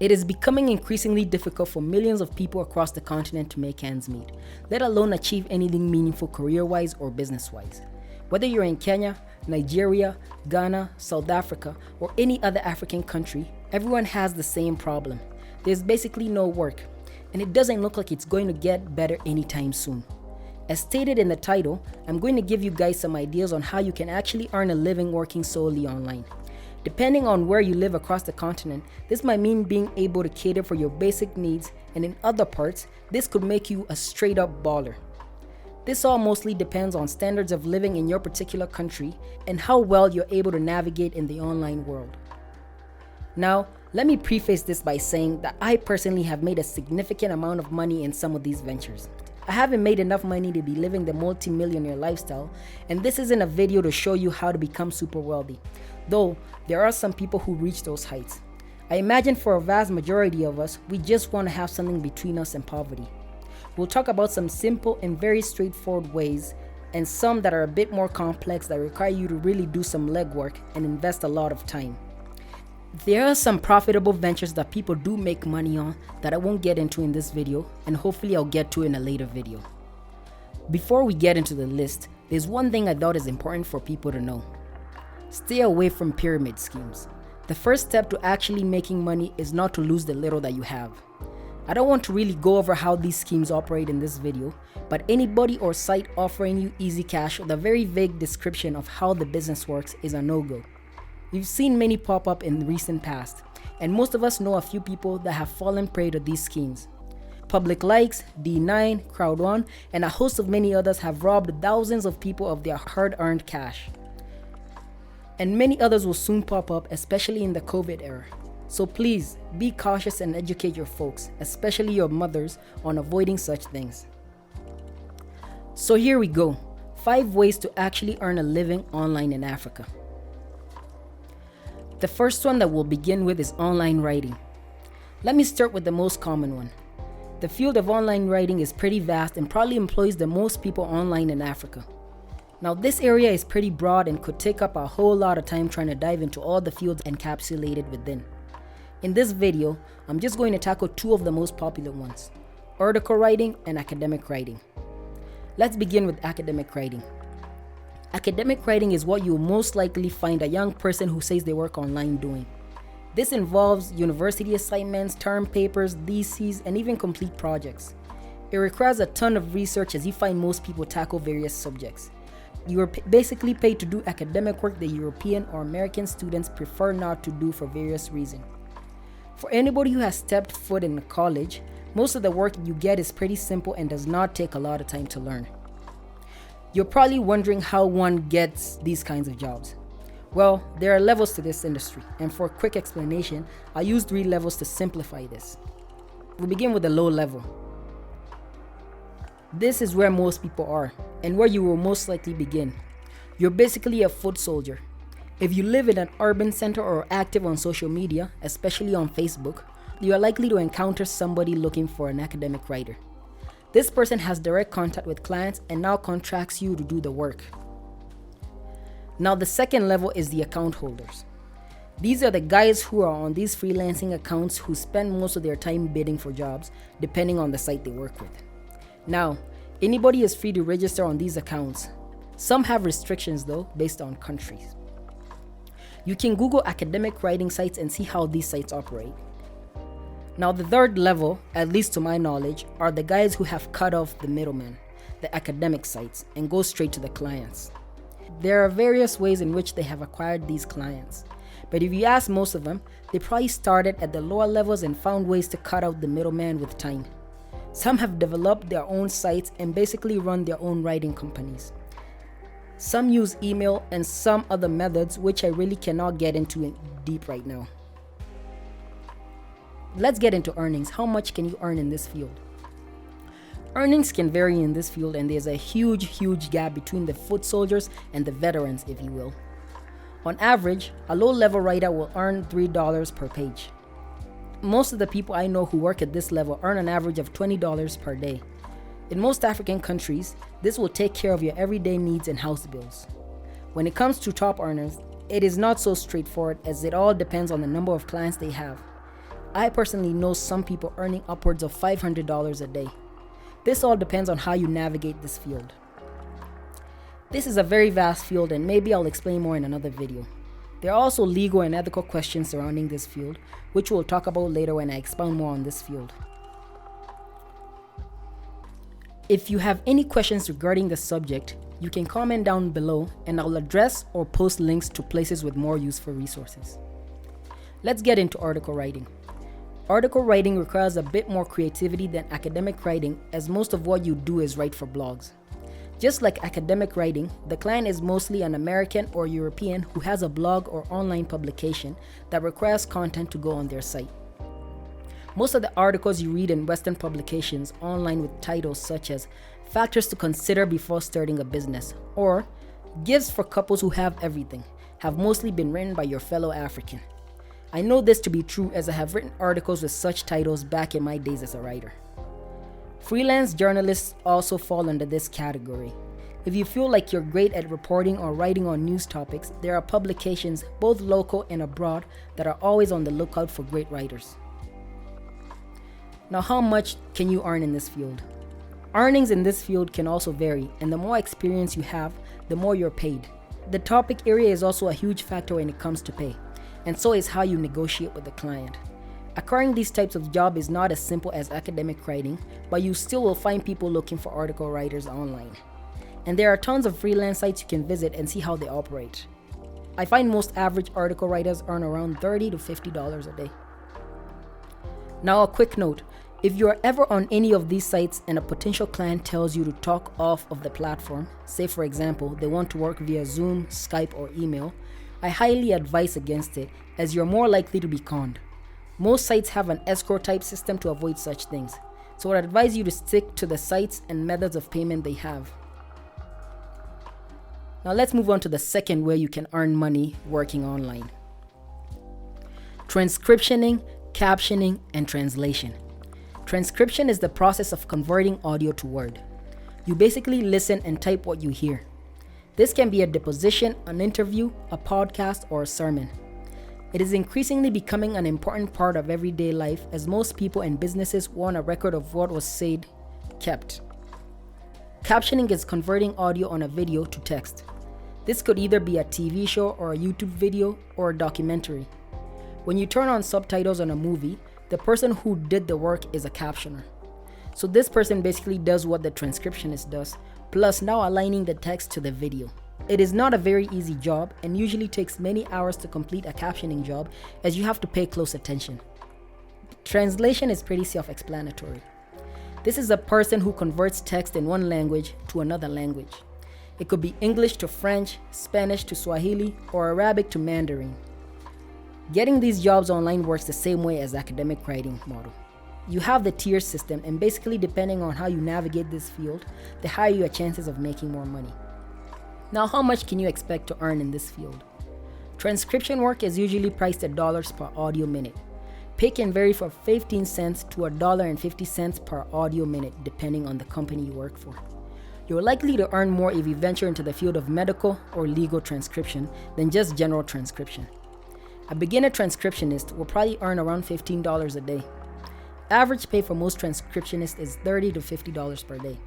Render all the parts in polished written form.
It is becoming increasingly difficult for millions of people across the continent to make ends meet, let alone achieve anything meaningful career-wise or business-wise. Whether you're in Kenya, Nigeria, Ghana, South Africa, or any other African country, everyone has the same problem. There's basically no work, and it doesn't look like it's going to get better anytime soon. As stated in the title, I'm going to give you guys some ideas on how you can actually earn a living working solely online. Depending on where you live across the continent, this might mean being able to cater for your basic needs, and in other parts, this could make you a straight up baller. This all mostly depends on standards of living in your particular country and how well you're able to navigate in the online world. Now, let me preface this by saying that I personally have made a significant amount of money in some of these ventures. I haven't made enough money to be living the multi-millionaire lifestyle, and this isn't a video to show you how to become super wealthy, though there are some people who reach those heights. I imagine for a vast majority of us, we just want to have something between us and poverty. We'll talk about some simple and very straightforward ways, and some that are a bit more complex that require you to really do some legwork and invest a lot of time. There are some profitable ventures that people do make money on that I won't get into in this video, and hopefully I'll get to in a later video. Before we get into the list, there's one thing I thought is important for people to know. Stay away from pyramid schemes. The first step to actually making money is not to lose the little that you have. I don't want to really go over how these schemes operate in this video, but anybody or site offering you easy cash with a very vague description of how the business works is a no-go. We've seen many pop up in the recent past, and most of us know a few people that have fallen prey to these schemes. Public Likes, D9, Crowd1, and a host of many others have robbed thousands of people of their hard-earned cash. And many others will soon pop up, especially in the COVID era. So please, be cautious and educate your folks, especially your mothers, on avoiding such things. So here we go, 5 ways to actually earn a living online in Africa. The first one that we'll begin with is online writing. Let me start with the most common one. The field of online writing is pretty vast and probably employs the most people online in Africa. Now this area is pretty broad and could take up a whole lot of time trying to dive into all the fields encapsulated within. In this video, I'm just going to tackle 2 of the most popular ones, article writing and academic writing. Let's begin with academic writing. Academic writing is what you'll most likely find a young person who says they work online doing. This involves university assignments, term papers, theses, and even complete projects. It requires a ton of research as you find most people tackle various subjects. You are basically paid to do academic work that European or American students prefer not to do for various reasons. For anybody who has stepped foot in college, most of the work you get is pretty simple and does not take a lot of time to learn. You're probably wondering how one gets these kinds of jobs. Well, there are levels to this industry, and for a quick explanation, I use 3 levels to simplify this. We begin with the low level. This is where most people are, and where you will most likely begin. You're basically a foot soldier. If you live in an urban center or are active on social media, especially on Facebook, you are likely to encounter somebody looking for an academic writer. This person has direct contact with clients and now contracts you to do the work. Now the second level is the account holders. These are the guys who are on these freelancing accounts who spend most of their time bidding for jobs, depending on the site they work with. Now, anybody is free to register on these accounts. Some have restrictions though, based on countries. You can Google academic writing sites and see how these sites operate. Now the third level, at least to my knowledge, are the guys who have cut off the middleman, the academic sites, and go straight to the clients. There are various ways in which they have acquired these clients, but if you ask most of them, they probably started at the lower levels and found ways to cut out the middleman with time. Some have developed their own sites and basically run their own writing companies. Some use email and some other methods which I really cannot get into deep right now. Let's get into earnings. How much can you earn in this field? Earnings can vary in this field, and there's a huge gap between the foot soldiers and the veterans, if you will. On average, a low-level writer will earn $3 per page. Most of the people I know who work at this level earn an average of $20 per day. In most African countries, this will take care of your everyday needs and house bills. When it comes to top earners, it is not so straightforward as it all depends on the number of clients they have. I personally know some people earning upwards of $500 a day. This all depends on how you navigate this field. This is a very vast field, and maybe I'll explain more in another video. There are also legal and ethical questions surrounding this field, which we'll talk about later when I expound more on this field. If you have any questions regarding the subject, you can comment down below and I'll address or post links to places with more useful resources. Let's get into article writing. Article writing requires a bit more creativity than academic writing, as most of what you do is write for blogs. Just like academic writing, the client is mostly an American or European who has a blog or online publication that requires content to go on their site. Most of the articles you read in Western publications online with titles such as Factors to Consider Before Starting a Business or Gifts for Couples Who Have Everything have mostly been written by your fellow African. I know this to be true as I have written articles with such titles back in my days as a writer. Freelance journalists also fall under this category. If you feel like you're great at reporting or writing on news topics, there are publications, both local and abroad, that are always on the lookout for great writers. Now, how much can you earn in this field? Earnings in this field can also vary, and the more experience you have, the more you're paid. The topic area is also a huge factor when it comes to pay, and so is how you negotiate with the client. Acquiring these types of job is not as simple as academic writing, but you still will find people looking for article writers online. And there are tons of freelance sites you can visit and see how they operate. I find most average article writers earn around $30 to $50 a day. Now, a quick note. If you are ever on any of these sites and a potential client tells you to talk off of the platform, say for example, they want to work via Zoom, Skype, or email, I highly advise against it, as you're more likely to be conned. Most sites have an escrow type system to avoid such things, so I'd advise you to stick to the sites and methods of payment they have. Now let's move on to the second way you can earn money working online. Transcriptioning, captioning, and translation. Transcription is the process of converting audio to word. You basically listen and type what you hear. This can be a deposition, an interview, a podcast, or a sermon. It is increasingly becoming an important part of everyday life as most people and businesses want a record of what was said, kept. Captioning is converting audio on a video to text. This could either be a TV show or a YouTube video or a documentary. When you turn on subtitles on a movie, the person who did the work is a captioner. So this person basically does what the transcriptionist does, plus now aligning the text to the video. It is not a very easy job and usually takes many hours to complete a captioning job, as you have to pay close attention. Translation is pretty self-explanatory. This is a person who converts text in one language to another language. It could be English to French, Spanish to Swahili, or Arabic to Mandarin. Getting these jobs online works the same way as academic writing model. You have the tier system, and basically depending on how you navigate this field, the higher your chances of making more money. Now, how much can you expect to earn in this field? Transcription work is usually priced at dollars per audio minute. Pay can vary from 15 cents to $1.50 per audio minute depending on the company you work for. You're likely to earn more if you venture into the field of medical or legal transcription than just general transcription. A beginner transcriptionist will probably earn around $15 a day. Average pay for most transcriptionists is $30 to $50 per day.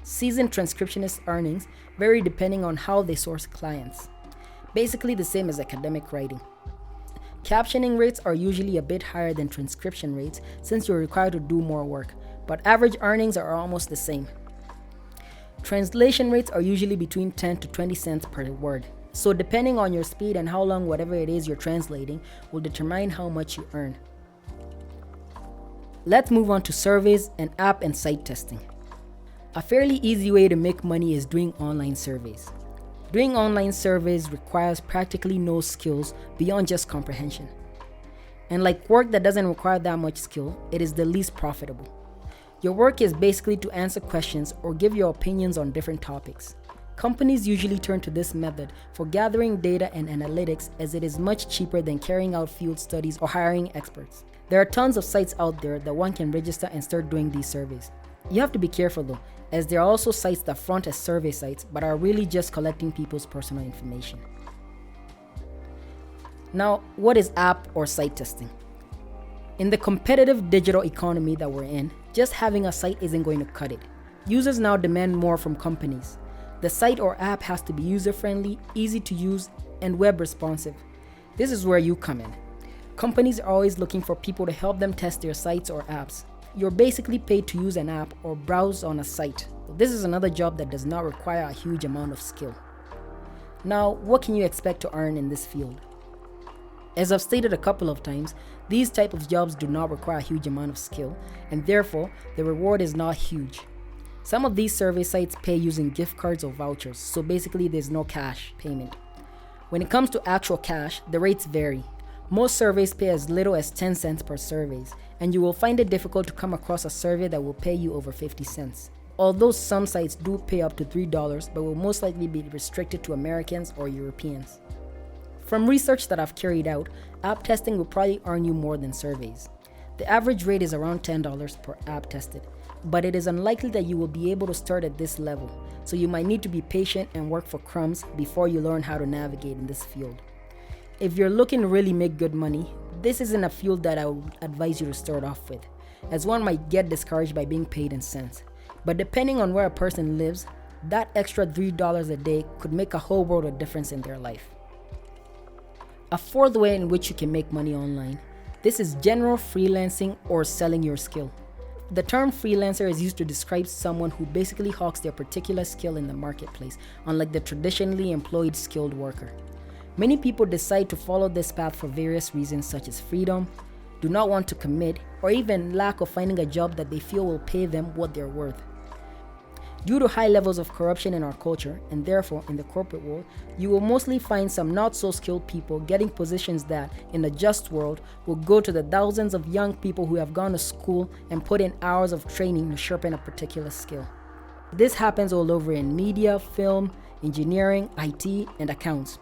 Seasoned transcriptionist earnings vary depending on how they source clients. Basically the same as academic writing. Captioning rates are usually a bit higher than transcription rates since you're required to do more work, but average earnings are almost the same. Translation rates are usually between 10 to 20 cents per word. So depending on your speed and how long whatever it is you're translating will determine how much you earn. Let's move on to surveys and app and site testing. A fairly easy way to make money is doing online surveys. Doing online surveys requires practically no skills beyond just comprehension. And like work that doesn't require that much skill, it is the least profitable. Your work is basically to answer questions or give your opinions on different topics. Companies usually turn to this method for gathering data and analytics, as it is much cheaper than carrying out field studies or hiring experts. There are tons of sites out there that one can register and start doing these surveys. You have to be careful though, as there are also sites that front as survey sites but are really just collecting people's personal information. Now, what is app or site testing? In the competitive digital economy that we're in, just having a site isn't going to cut it. Users now demand more from companies. The site or app has to be user-friendly, easy to use, and web responsive. This is where you come in. Companies are always looking for people to help them test their sites or apps. You're basically paid to use an app or browse on a site. This is another job that does not require a huge amount of skill. Now, what can you expect to earn in this field? As I've stated a couple of times, these type of jobs do not require a huge amount of skill, and therefore, the reward is not huge. Some of these survey sites pay using gift cards or vouchers, so basically there's no cash payment. When it comes to actual cash, the rates vary. Most surveys pay as little as 10 cents per survey, and you will find it difficult to come across a survey that will pay you over 50 cents. Although some sites do pay up to $3, but will most likely be restricted to Americans or Europeans. From research that I've carried out, app testing will probably earn you more than surveys. The average rate is around $10 per app tested, but it is unlikely that you will be able to start at this level, so you might need to be patient and work for crumbs before you learn how to navigate in this field. If you're looking to really make good money, this isn't a field that I would advise you to start off with, as one might get discouraged by being paid in cents. But depending on where a person lives, that extra $3 a day could make a whole world of difference in their life. A fourth way in which you can make money online. This is general freelancing or selling your skill. The term freelancer is used to describe someone who basically hawks their particular skill in the marketplace, unlike the traditionally employed skilled worker. Many people decide to follow this path for various reasons such as freedom, do not want to commit, or even lack of finding a job that they feel will pay them what they're worth. Due to high levels of corruption in our culture, and therefore in the corporate world, you will mostly find some not so skilled people getting positions that, in a just world, will go to the thousands of young people who have gone to school and put in hours of training to sharpen a particular skill. This happens all over in media, film, engineering, IT, and accounts.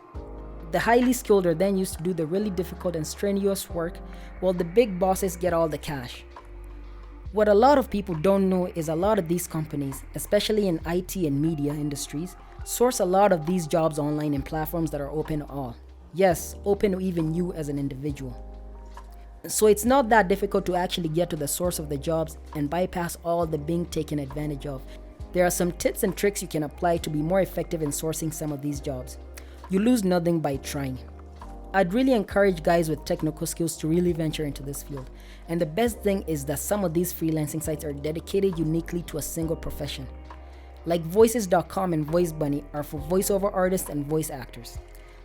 The highly skilled are then used to do the really difficult and strenuous work, while the big bosses get all the cash. What a lot of people don't know is a lot of these companies, especially in IT and media industries, source a lot of these jobs online in platforms that are open to all. Yes, open to even you as an individual. So it's not that difficult to actually get to the source of the jobs and bypass all the being taken advantage of. There are some tips and tricks you can apply to be more effective in sourcing some of these jobs. You lose nothing by trying. I'd really encourage guys with technical skills to really venture into this field. And the best thing is that some of these freelancing sites are dedicated uniquely to a single profession. Like Voices.com and VoiceBunny are for voiceover artists and voice actors.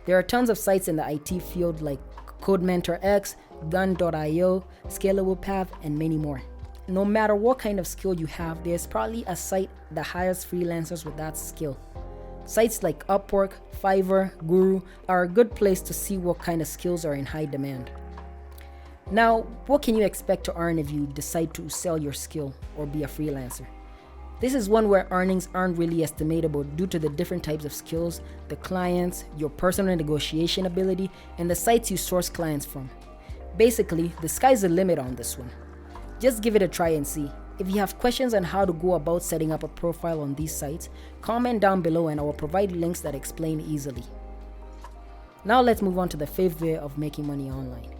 There are tons of sites in the IT field like CodeMentorX, Gun.io, Scalable Path, and many more. No matter what kind of skill you have, there's probably a site that hires freelancers with that skill. Sites like Upwork, Fiverr, Guru are a good place to see what kind of skills are in high demand. Now, what can you expect to earn if you decide to sell your skill or be a freelancer? This is one where earnings aren't really estimatable due to the different types of skills, the clients, your personal negotiation ability, and the sites you source clients from. Basically, the sky's the limit on this one. Just give it a try and see. If you have questions on how to go about setting up a profile on these sites, comment down below and I will provide links that explain easily. Now let's move on to the fifth way of making money online.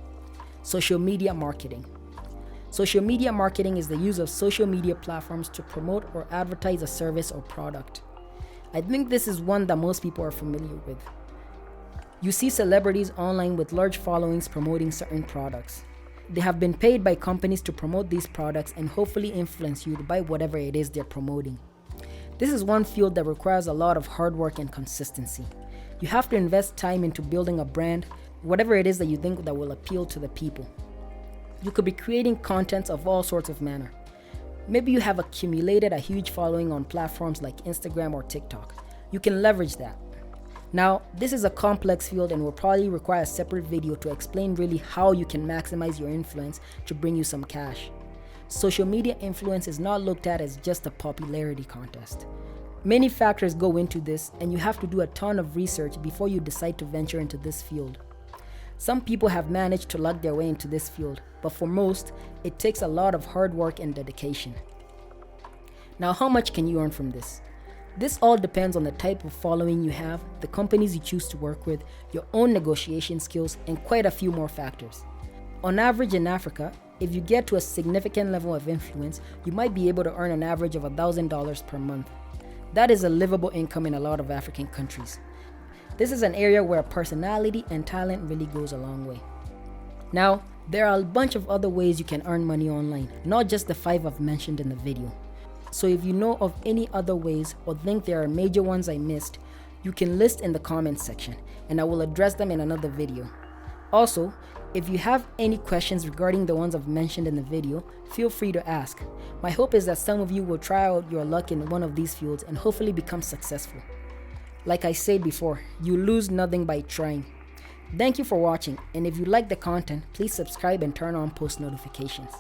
Social media marketing. Social media marketing is the use of social media platforms to promote or advertise a service or product. I think this is one that most people are familiar with. You see celebrities online with large followings promoting certain products. They have been paid by companies to promote these products and hopefully influence you to buy whatever it is they're promoting. This is one field that requires a lot of hard work and consistency. You have to invest time into building a brand, whatever it is that you think that will appeal to the people. You could be creating content of all sorts of manner. Maybe you have accumulated a huge following on platforms like Instagram or TikTok. You can leverage that. Now, this is a complex field and will probably require a separate video to explain really how you can maximize your influence to bring you some cash. Social media influence is not looked at as just a popularity contest. Many factors go into this, and you have to do a ton of research before you decide to venture into this field. Some people have managed to luck their way into this field, but for most, it takes a lot of hard work and dedication. Now, how much can you earn from this? This all depends on the type of following you have, the companies you choose to work with, your own negotiation skills, and quite a few more factors. On average in Africa, If you get to a significant level of influence, you might be able to earn an average of $1,000 per month. That is a livable income in a lot of African countries. This is an area where personality and talent really goes a long way. Now, there are a bunch of other ways you can earn money online, not just the 5 I've mentioned in the video. So if you know of any other ways or think there are major ones I missed, you can list in the comments section and I will address them in another video. Also, if you have any questions regarding the ones I've mentioned in the video, feel free to ask. My hope is that some of you will try out your luck in one of these fields and hopefully become successful. Like I said before, you lose nothing by trying. Thank you for watching, and if you like the content, please subscribe and turn on post notifications.